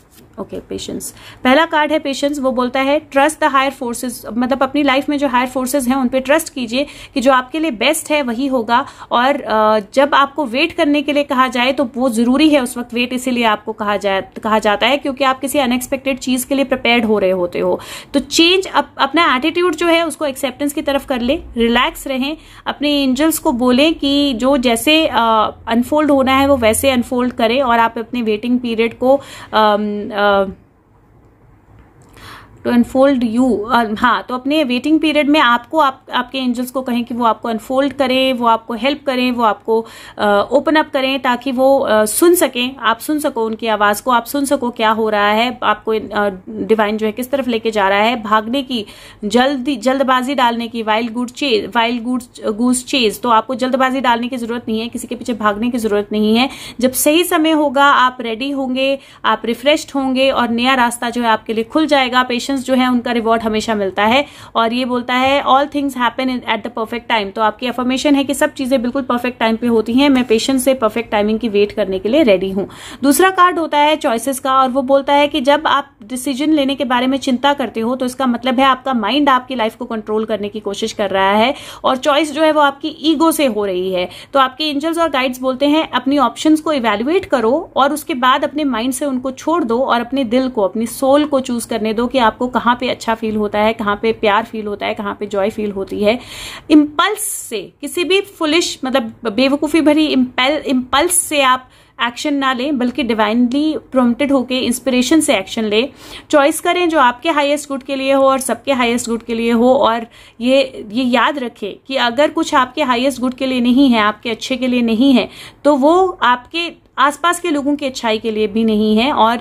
पेशेंस। पहला कार्ड है पेशेंस। वो बोलता है ट्रस्ट द हायर फोर्सेस, मतलब अपनी लाइफ में जो हायर फोर्सेस हैं उन पे ट्रस्ट कीजिए कि जो आपके लिए बेस्ट है वही होगा। और जब आपको वेट करने के लिए कहा जाए तो वो जरूरी है उस वक्त वेट, इसीलिए आपको कहा जाता है, क्योंकि आप किसी अनएक्सपेक्टेड चीज के लिए प्रिपेयर्ड हो रहे होते हो। तो चेंज अपना एटीट्यूड जो है उसको एक्सेप्टेंस की तरफ कर ले, रिलैक्स रहें, अपने एंजल्स को बोलें कि जो जैसे अनफोल्ड होना है वो वैसे अनफोल्ड करें, और आप अपने वेटिंग पीरियड को टू अनफोल्ड यू, हाँ, तो अपने वेटिंग पीरियड में आपके एंजल्स को कहें कि वो आपको अनफोल्ड करें, वो आपको हेल्प करें, वो आपको ओपन अप करें, ताकि वो सुन सकें, आप सुन सको उनकी आवाज को, आप सुन सको क्या हो रहा है, आपको डिवाइन जो है किस तरफ लेके जा रहा है। भागने की, जल्दबाजी डालने की, वाइल्ड गूस चेज, तो आपको जल्दबाजी डालने की जरूरत नहीं है, किसी के पीछे भागने की जरूरत नहीं है। जब सही समय होगा आप रेडी होंगे, आप रिफ्रेश्ड होंगे, और नया रास्ता जो है आपके लिए खुल जाएगा। पेशेंस जो है उनका रिवॉर्ड हमेशा मिलता है, और ये बोलता है all things happen at the perfect time. तो आपकी अफर्मेशन है कि सब चीजें बिल्कुल परफेक्ट टाइम पे होती हैं, मैं पेशेंस से परफेक्ट टाइमिंग की वेट करने के लिए रेडी हूं। दूसरा कार्ड होता है चॉइसेस का, और वो बोलता है कि जब आप डिसीजन लेने के बारे में चिंता करते हो तो इसका मतलब है आपका माइंड आपकी लाइफ को कंट्रोल करने की कोशिश कर रहा है, और चॉइस जो है वो आपकी ईगो से हो रही है। तो आपके एंजल्स और गाइड्स बोलते हैं अपनी ऑप्शंस को इवेल्युएट करो, और उसके बाद अपने माइंड से उनको छोड़ दो, और अपने दिल को, अपनी सोल को चूज करने दो कि आपको कहां पे अच्छा फील होता है, कहां पे प्यार फील होता है, कहां पे जॉय फील होती है। इंपल्स से, किसी भी फुलिश मतलब बेवकूफी भरी इंपल्स से आप एक्शन ना लें, बल्कि डिवाइनली प्रोम्प्टेड होके इंस्पिरेशन से एक्शन ले। चॉइस करें जो आपके हाईएस्ट गुड के लिए हो और सबके हाईएस्ट गुड के लिए हो, और ये याद रखें कि अगर कुछ आपके हाईएस्ट गुड के लिए नहीं है, आपके अच्छे के लिए नहीं है, तो वो आपके आसपास के लोगों की अच्छाई के लिए भी नहीं है। और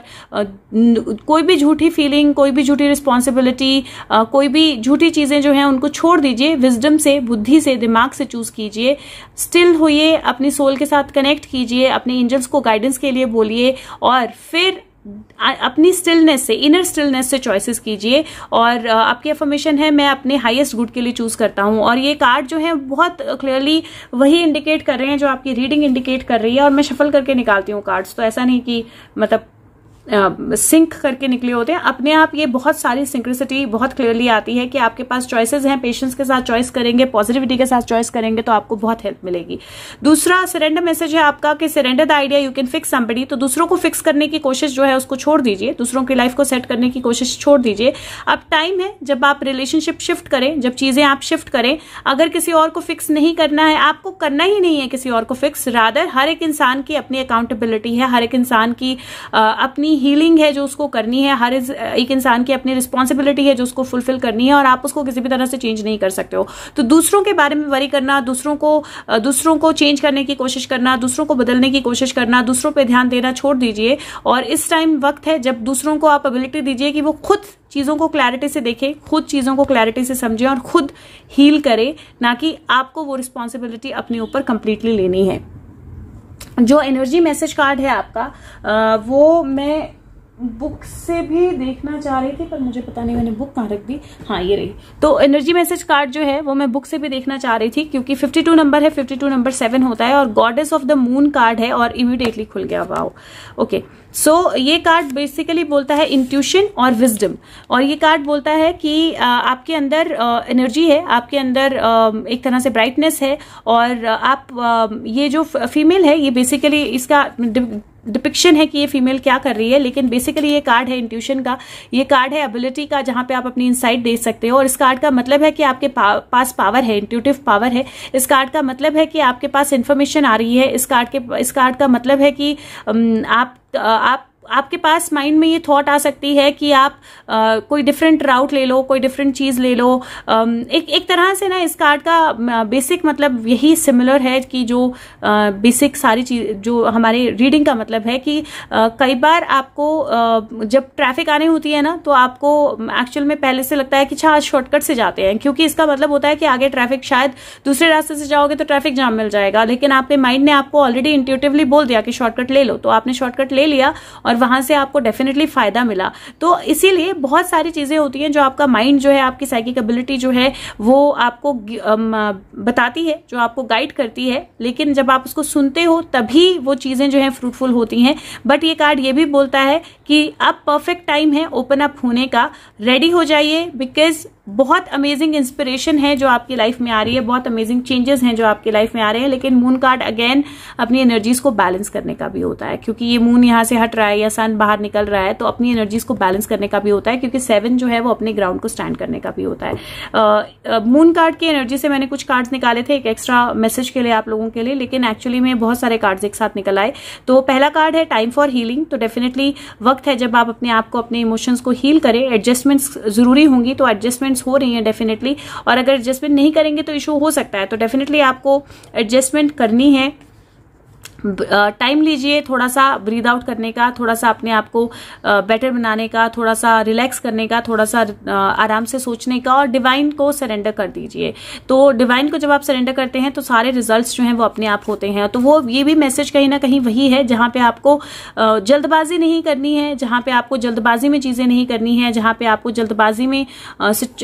कोई भी झूठी फीलिंग, कोई भी झूठी रिस्पॉन्सिबिलिटी, कोई भी झूठी चीजें जो हैं उनको छोड़ दीजिए, विजडम से, बुद्धि से, दिमाग से चूज कीजिए, स्टिल होइए, अपनी सोल के साथ कनेक्ट कीजिए, अपने एंजल्स को गाइडेंस के लिए बोलिए, और फिर अपनी स्टिलनेस से, इनर स्टिलनेस से चॉइसेस कीजिए। और आपकी अफर्मेशन है मैं अपने हाईएस्ट गुड के लिए चूज करता हूं। और ये कार्ड जो है बहुत क्लियरली वही इंडिकेट कर रहे हैं जो आपकी रीडिंग इंडिकेट कर रही है, और मैं शफल करके निकालती हूँ कार्ड्स, तो ऐसा नहीं कि मतलब सिंक करके निकले होते हैं अपने आप। ये बहुत सारी सिंक्रिसिटी बहुत क्लियरली आती है कि आपके पास चॉइसेस हैं, पेशेंस के साथ चॉइस करेंगे, पॉजिटिविटी के साथ चॉइस करेंगे तो आपको बहुत हेल्प मिलेगी। दूसरा सरेंडर मैसेज है आपका कि surrender the idea you can fix somebody. तो दूसरों को फिक्स करने की कोशिश जो है उसको छोड़ दीजिए, दूसरों की लाइफ को सेट करने की कोशिश छोड़ दीजिए। अब टाइम है जब आप रिलेशनशिप शिफ्ट करें, जब चीजें आप शिफ्ट करें। अगर किसी और को फिक्स नहीं करना है, आपको करना ही नहीं है किसी और को फिक्स, रादर हर एक इंसान की अपनी अकाउंटेबिलिटी है, हर एक इंसान की अपनी हीलिंग है जो उसको करनी है, हर एक इंसान की अपनी रिस्पॉन्सिबिलिटी है जो उसको फुलफिल करनी है, और आप उसको किसी भी तरह से चेंज नहीं कर सकते हो। तो दूसरों के बारे में वरी करना, दूसरों को चेंज करने की कोशिश करना, दूसरों को बदलने की कोशिश करना, दूसरों पे ध्यान देना छोड़ दीजिए। और इस टाइम वक्त है जब दूसरों को आप एबिलिटी दीजिए कि वो खुद चीजों को क्लैरिटी से देखें, खुद चीजों को क्लैरिटी से समझें और खुद हील करें, ना कि आपको वो रिस्पॉन्सिबिलिटी अपने ऊपर कंप्लीटली लेनी है। जो एनर्जी मैसेज कार्ड है आपका वो मैं बुक से भी देखना चाह रही थी, पर मुझे पता नहीं मैंने बुक कहाँ रख दी। हाँ, ये रही। तो एनर्जी मैसेज कार्ड जो है वो मैं बुक से भी देखना चाह रही थी, क्योंकि 52 नंबर है, 52 नंबर 7 होता है, और goddess of the moon card है, और इमीडिएटली खुल गया। Wow, okay. सो ये कार्ड बेसिकली बोलता है इंट्यूशन और विजडम, और ये कार्ड बोलता है कि आपके अंदर एनर्जी है, आपके अंदर एक तरह से ब्राइटनेस है, और आप ये जो फीमेल है, ये बेसिकली इसका डिपिक्शन है कि ये फीमेल क्या कर रही है, लेकिन बेसिकली ये कार्ड है इंट्यूशन का, ये कार्ड है एबिलिटी का, जहां पे आप अपनी इनसाइट दे सकते हो। और इस कार्ड का मतलब है कि आपके पास पावर है, इंट्यूटिव पावर है। इस कार्ड का मतलब है कि आपके पास इंफॉर्मेशन आ रही है। इस कार्ड का मतलब है कि आपके पास माइंड में ये थॉट आ सकती है कि आप कोई डिफरेंट राउट ले लो, कोई डिफरेंट चीज ले लो। एक तरह से ना इस कार्ड का बेसिक मतलब यही सिमिलर है कि जो बेसिक सारी चीज जो हमारे रीडिंग का मतलब है कि कई बार आपको जब ट्रैफिक आनी होती है ना, तो आपको एक्चुअल में पहले से लगता है कि अच्छा शॉर्टकट से जाते हैं, क्योंकि इसका मतलब होता है कि आगे ट्रैफिक, शायद दूसरे रास्ते से जाओगे तो ट्रैफिक जाम मिल जाएगा, लेकिन आपके माइंड ने आपको ऑलरेडी इंट्यूटिवली बोल दिया कि शॉर्टकट ले लो, तो आपने शॉर्टकट ले लिया और वहां से आपको डेफिनेटली फायदा मिला। तो इसीलिए बहुत सारी चीजें होती हैं जो आपका माइंड जो है, आपकी साइकिक एबिलिटी जो है वो आपको बताती है, जो आपको गाइड करती है, लेकिन जब आप उसको सुनते हो तभी वो चीजें जो है फ्रूटफुल होती हैं। बट ये कार्ड ये भी बोलता है कि अब परफेक्ट टाइम है ओपन अप होने का, रेडी हो जाइए, बिकॉज बहुत अमेजिंग इंस्पिरेशन है जो आपकी लाइफ में आ रही है, बहुत अमेजिंग चेंजेस हैं जो आपकी लाइफ में आ रहे हैं। लेकिन मून कार्ड अगेन अपनी एनर्जीज को बैलेंस करने का भी होता है, क्योंकि ये मून यहां से हट रहा है या सन बाहर निकल रहा है, तो अपनी एनर्जीज को बैलेंस करने का भी होता है, क्योंकि 7 जो है वो अपने ग्राउंड को स्टैंड करने का भी होता है। मून कार्ड की एनर्जी से मैंने कुछ कार्ड्स निकाले थे एक एक्स्ट्रा मैसेज के लिए आप लोगों के लिए, लेकिन एक्चुअली में बहुत सारे कार्ड्स एक साथ निकल आए। तो पहला कार्ड है टाइम फॉर हीलिंग। तो डेफिनेटली वक्त है जब आप अपने आप को, अपने इमोशंस को हील करें। एडजस्टमेंट्स जरूरी होंगी, तो एडजस्टमेंट्स हो रही हैं डेफिनेटली, और अगर एडजस्टमेंट नहीं करेंगे तो इशू हो सकता है। तो डेफिनेटली आपको एडजस्टमेंट करनी है। टाइम लीजिए थोड़ा सा ब्रीद आउट करने का, थोड़ा सा अपने आप को बेटर बनाने का, थोड़ा सा रिलैक्स करने का, थोड़ा सा आराम से सोचने का, और डिवाइन को सरेंडर कर दीजिए। तो डिवाइन को जब आप सरेंडर करते हैं तो सारे रिजल्ट्स जो हैं वो अपने आप होते हैं। तो वो ये भी मैसेज कहीं ना कहीं वही है जहां पे आपको जल्दबाजी नहीं करनी है, जहां पे आपको जल्दबाजी में चीजें नहीं करनी है, जहां पे आपको जल्दबाजी में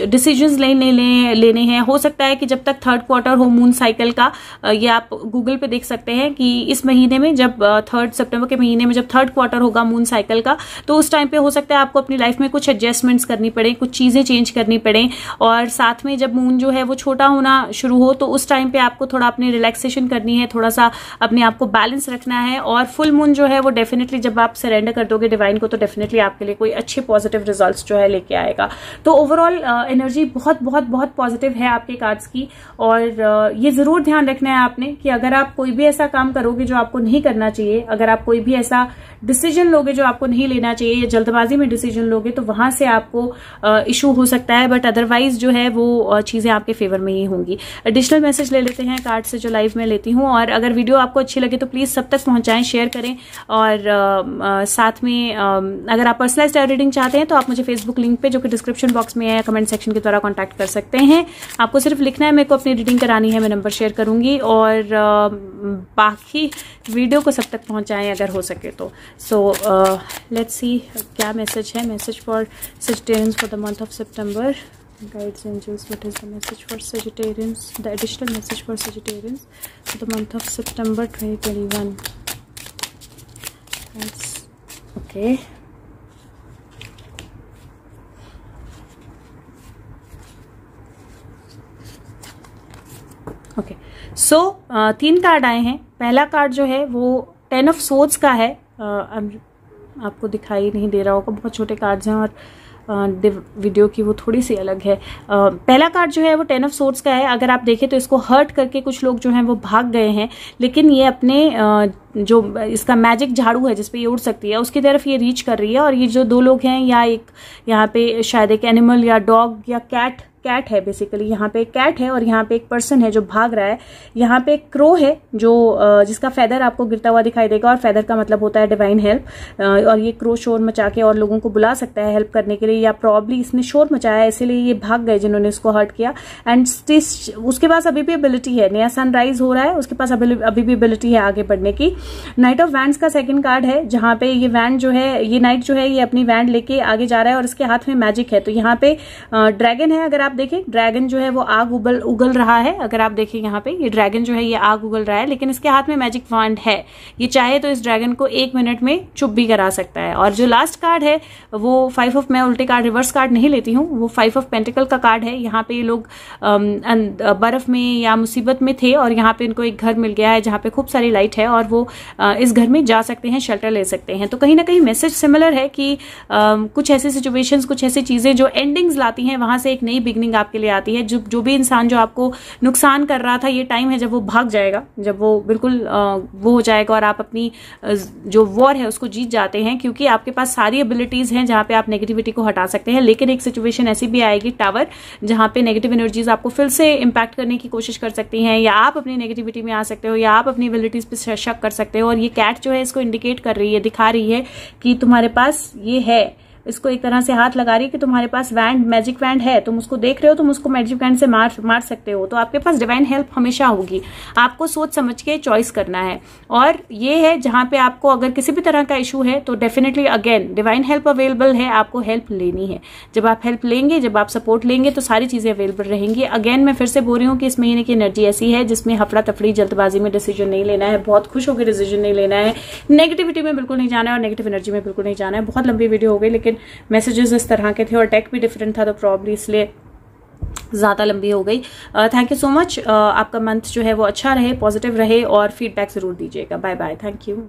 डिसीजंस लेने हैं। हो सकता है कि जब तक 3rd क्वार्टर हो मून साइकिल का, ये आप गूगल पे देख सकते हैं कि इस महीने में जब 3 सितंबर के महीने में जब 3rd क्वार्टर होगा मून साइकिल का, तो उस टाइम पे हो सकता है आपको अपनी लाइफ में कुछ एडजस्टमेंट्स करनी पड़े, कुछ चीजें चेंज करनी पड़े। और साथ में जब मून जो है वो छोटा होना शुरू हो, तो उस टाइम पे आपको थोड़ा अपनी रिलैक्सेशन करनी है, थोड़ा सा अपने आप को बैलेंस रखना है। और फुल मून जो है वो डेफिनेटली जब आप सरेंडर कर दोगे डिवाइन को, तो डेफिनेटली आपके लिए कोई अच्छे पॉजिटिव रिजल्ट्स जो है लेके आएगा। तो ओवरऑल एनर्जी बहुत बहुत बहुत पॉजिटिव है आपके कार्ड्स की। और ये जरूर ध्यान रखना है आपने कि अगर आप कोई भी ऐसा काम करोगे जो आपको नहीं करना चाहिए, अगर आप कोई भी ऐसा डिसीजन लोगे जो आपको नहीं लेना चाहिए, या जल्दबाजी में डिसीजन लोगे, तो वहां से आपको इशू हो सकता है। बट अदरवाइज जो है वो चीजें आपके फेवर में ही होंगी। एडिशनल मैसेज ले लेते हैं कार्ड से जो लाइव में लेती हूँ। और अगर वीडियो आपको अच्छी लगे तो प्लीज सब तक पहुंचाएं, शेयर करें। और साथ में अगर आप पर्सनलाइज्ड टैरो रीडिंग चाहते हैं तो आप मुझे फेसबुक लिंक पे, जो कि डिस्क्रिप्शन बॉक्स में है या कमेंट सेक्शन के द्वारा कॉन्टैक्ट कर सकते हैं। आपको सिर्फ लिखना है मेरे को अपनी रीडिंग करानी है, मैं नंबर शेयर करूंगी। और बाकी वीडियो को सब तक पहुंचाएं अगर हो सके तो। सो लेट्स सी क्या मैसेज है। Message for Sagittarians for the month of September. Guides angels, what is the message for Sagittarians? The additional message for Sagittarians for the month of September 2021. That's okay. 3 card आए हैं। पहला card जो है वो 10 of swords का है। आपको दिखाई नहीं दे रहा होगा, बहुत छोटे कार्ड्स हैं और वीडियो की वो थोड़ी सी अलग है। पहला कार्ड जो है वो 10 ऑफ सोर्ड्स का है। अगर आप देखें तो इसको हर्ट करके कुछ लोग जो हैं वो भाग गए हैं, लेकिन ये अपने जो इसका मैजिक झाड़ू है जिसपे ये उड़ सकती है उसकी तरफ ये रीच कर रही है। और ये जो 2 लोग हैं, या एक यहाँ पे शायद एक एनिमल या डॉग या कैट है बेसिकली। यहाँ पे एक कैट है और यहाँ पे एक पर्सन है जो भाग रहा है। यहाँ पे एक क्रो है जो जिसका फेदर आपको गिरता हुआ दिखाई देगा, और फेदर का मतलब होता है डिवाइन हेल्प। और ये क्रो शोर मचा के और लोगों को बुला सकता है हेल्प करने के लिए, या प्रॉब्ली इसने शोर मचाया इसीलिए ये भाग गए जिन्होंने इसको हर्ट किया। एंड उसके पास अभी भी एबिलिटी है, नया सनराइज हो रहा है, उसके पास अभी भी एबिलिटी है आगे बढ़ने की। नाइट ऑफ वैंड्स का सेकंड कार्ड है, जहां पे ये वैंड जो है, ये नाइट जो है ये अपनी वैंड लेके आगे जा रहा है और इसके हाथ में मैजिक है। तो यहाँ पे ड्रैगन है। अगर आप देखें ड्रैगन जो है वो आग उगल रहा है। अगर आप देखें यहाँ पे ये ड्रैगन जो है ये आग उगल रहा है, लेकिन इसके हाथ में मैजिक वैंड है। ये चाहे तो इस ड्रैगन को 1 मिनट में चुप भी करा सकता है। और जो लास्ट कार्ड है वो 5 ऑफ, मैं उल्टे कार्ड रिवर्स कार्ड नहीं लेती हूँ, वो 5 ऑफ पेंटिकल का कार्ड है। यहाँ पे ये लोग बर्फ में या मुसीबत में थे और यहाँ पे इनको एक घर मिल गया है जहाँ पे खूब सारी लाइट है और वो इस घर में जा सकते हैं, शेल्टर ले सकते हैं। तो कहीं ना कहीं मैसेज सिमिलर है कि कुछ ऐसी सिचुएशंस, कुछ ऐसी चीजें जो एंडिंग्स लाती हैं, वहां से एक नई बिगनिंग आपके लिए आती है। जो भी इंसान जो आपको नुकसान कर रहा था, ये टाइम है जब वो भाग जाएगा, जब वो बिल्कुल वो हो जाएगा और आप अपनी जो वॉर है उसको जीत जाते हैं, क्योंकि आपके पास सारी एबिलिटीज हैं जहां पे आप नेगेटिविटी को हटा सकते हैं। लेकिन एक सिचुएशन ऐसी भी आएगी, टावर, जहां पे नेगेटिव एनर्जीज आपको फिर से इंपैक्ट करने की कोशिश कर सकती हैं, या आप अपनी नेगेटिविटी में आ सकते हो, या आप अपनी एबिलिटीज पे शक कर सकते हो। और ये कैट जो है इसको इंडिकेट कर रही है, दिखा रही है कि तुम्हारे पास ये है, इसको एक तरह से हाथ लगा रही है कि तुम्हारे पास वैंड, मैजिक वैंड है, तुम उसको देख रहे हो, तुम उसको मैजिक वैंड से मार सकते हो। तो आपके पास डिवाइन हेल्प हमेशा होगी। आपको सोच समझ के चॉइस करना है। और ये है जहां पे आपको अगर किसी भी तरह का इशू है तो definitely again divine help available है, आपको हेल्प लेनी है। जब आप हेल्प लेंगे, जब आप सपोर्ट लेंगे तो सारी चीजें अवेलेबल रहेंगी। अगेन मैं फिर से बोल रही हूँ कि इस महीने की एनर्जी ऐसी है जिसमें हफड़ा तफड़ी, जल्दबाजी में डिसीजन नहीं लेना है, बहुत खुश होकर डिसीजन नहीं लेना है, नेगेटिविटी में बिल्कुल नहीं जाना है और नेगेटिव एनर्जी में बिल्कुल नहीं जाना है। बहुत लंबी वीडियो हो गई, लेकिन मैसेजेस इस तरह के थे और टेक भी डिफरेंट था, तो प्रॉब्ली इसलिए ज्यादा लंबी हो गई। Thank you so much. आपका मंथ जो है वो अच्छा रहे, पॉजिटिव रहे और फीडबैक जरूर दीजिएगा। Bye bye, thank you.